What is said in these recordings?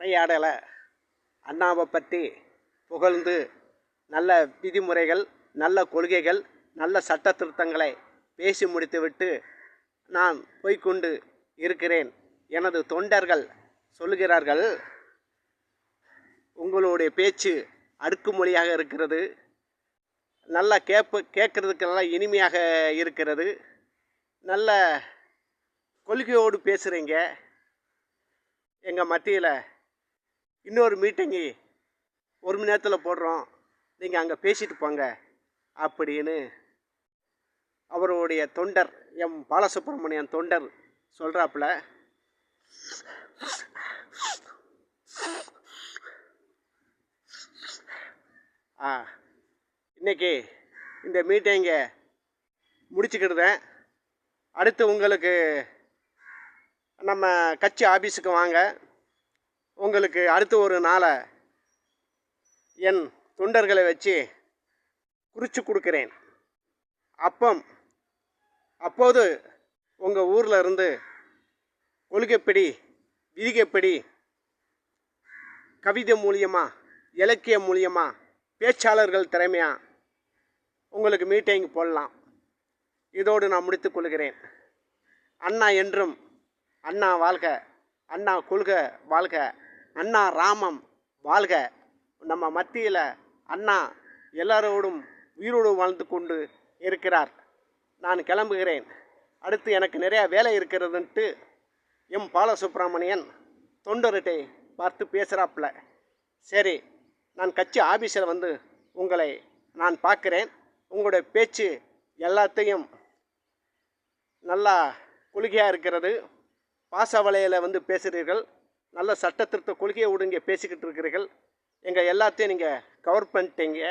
உரையாடலை அண்ணாவை பற்றி புகழ்ந்து நல்ல விதிமுறைகள், நல்ல கொள்கைகள், நல்ல சட்ட திருத்தங்களை பேசி முடித்துவிட்டு நான் போய்கொண்டு இருக்கிறேன். எனது தொண்டர்கள் சொல்லுகிறார்கள், உங்களுடைய பேச்சு அடுக்குமொழியாக இருக்கிறது, நல்லா கேட்குறதுக்கு நல்லா இனிமையாக இருக்கிறது, நல்ல கொள்கையோடு பேசுகிறீங்க. எங்கள் மத்தியில் இன்னொரு மீட்டிங்கு 1 மணி நேரத்தில் போடுறோம், நீங்கள் அங்கே பேசிட்டு போங்க அப்படின்னு அவருடைய தொண்டர் எம் பாலசுப்ரமணியன் தொண்டர் சொல்கிறாப்புல. இன்றைக்கி இந்த மீட்டிங்கை முடிச்சுக்கிடுதேன். அடுத்து உங்களுக்கு நம்ம கட்சி ஆஃபீஸுக்கு வாங்க. உங்களுக்கு அடுத்து ஒரு நாளை என் தொண்டர்களை வச்சு குறித்து கொடுக்குறேன். அப்போது உங்கள் ஊரில் இருந்து கொள்கைப்படி, விதிகைப்படி, கவிதை மூலியமாக, இலக்கிய மூலியமாக, பேச்சாளர்கள் திறமையாக உங்களுக்கு மீட்டிங் போடலாம். இதோடு நான் முடித்துக் கொள்கிறேன். அண்ணா என்றும் அண்ணா வாழ்க, அண்ணா கொள்கை வாழ்க, அண்ணா ராமம் வாழ்க. நம்ம மத்தியில் அண்ணா எல்லாரோடும் உயிரோடு வாழ்ந்து கொண்டு இருக்கிறார். நான் கிளம்புகிறேன். அடுத்து எனக்கு நிறையா வேலை இருக்கிறதுன்ட்டு எம் பாலசுப்ரமணியன் தொண்டர்கிட்ட பார்த்து பேசுகிறாப்புல. சரி, நான் கட்சி ஆஃபீஸில் வந்து உங்களை நான் பார்க்குறேன். உங்களுடைய பேச்சு எல்லாத்தையும் நல்லா கொள்கையாக இருக்கிறது. பாசவலையில் வந்து பேசுகிறீர்கள். நல்ல சட்ட திருத்த கொள்கையை ஒடுங்க பேசிக்கிட்டு இருக்கிறீர்கள். எங்கள் எல்லாத்தையும் நீங்கள் கவர் பண்ணிட்டீங்க.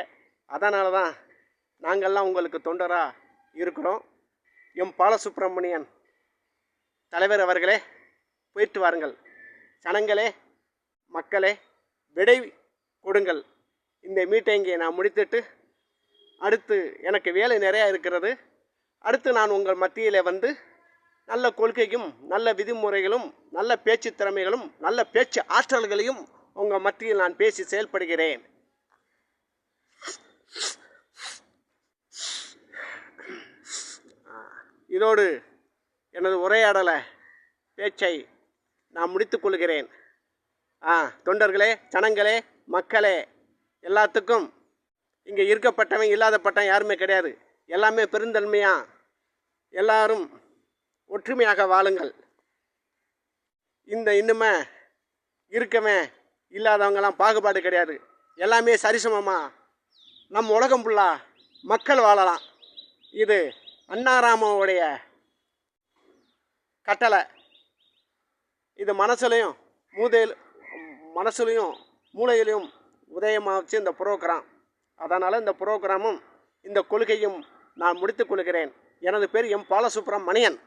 அதனால தான் நாங்கள்லாம் உங்களுக்கு தொண்டராக இருக்கிறோம். எம் பாலசுப்ரமணியன் தலைவர் அவர்களே, போயிட்டு வாருங்கள். ஜனங்களே, மக்களே, விடை கொடுங்கள். இந்த மீட்டிங்கை நான் முடித்துட்டு அடுத்து எனக்கு வேலை நிறையா இருக்கிறது. அடுத்து நான் உங்கள் மத்தியில் வந்து நல்ல கொள்கையும், நல்ல விதிமுறைகளும், நல்ல பேச்சு திறமைகளும், நல்ல பேச்சு ஆற்றல்களையும் உங்கள் மத்தியில் நான் பேசி செயல்படுகிறேன். இதோடு எனது உரையாடலை பேச்சை நான் முடித்துக் கொள்கிறேன். தொண்டர்களே, ஜனங்களே, மக்களே, எல்லாத்துக்கும் இங்கே இருக்கப்பட்டவன் இல்லாதப்பட்டவன் யாருமே கிடையாது. எல்லாமே பெருந்தன்மையாக எல்லாரும் ஒற்றுமையாக வாழுங்கள். இன்னுமே இருக்கவன் இல்லாதவங்கெல்லாம் பாகுபாடு கிடையாது. எல்லாமே சரிசமமாக நம் உலகம் ஃபுல்லாக மக்கள் வாழலாம். இது அண்ணாராமனுடைய கட்டளை. இது மனசுலையும் மூளையிலையும் உதயமாச்சு இந்த புரோகிராம். அதனால் இந்த புரோகிராமும் இந்த கொள்கையும் நான் முடித்துக் கொள்கிறேன். எனது பேர் எம் பாலசுப்ரமணியன்.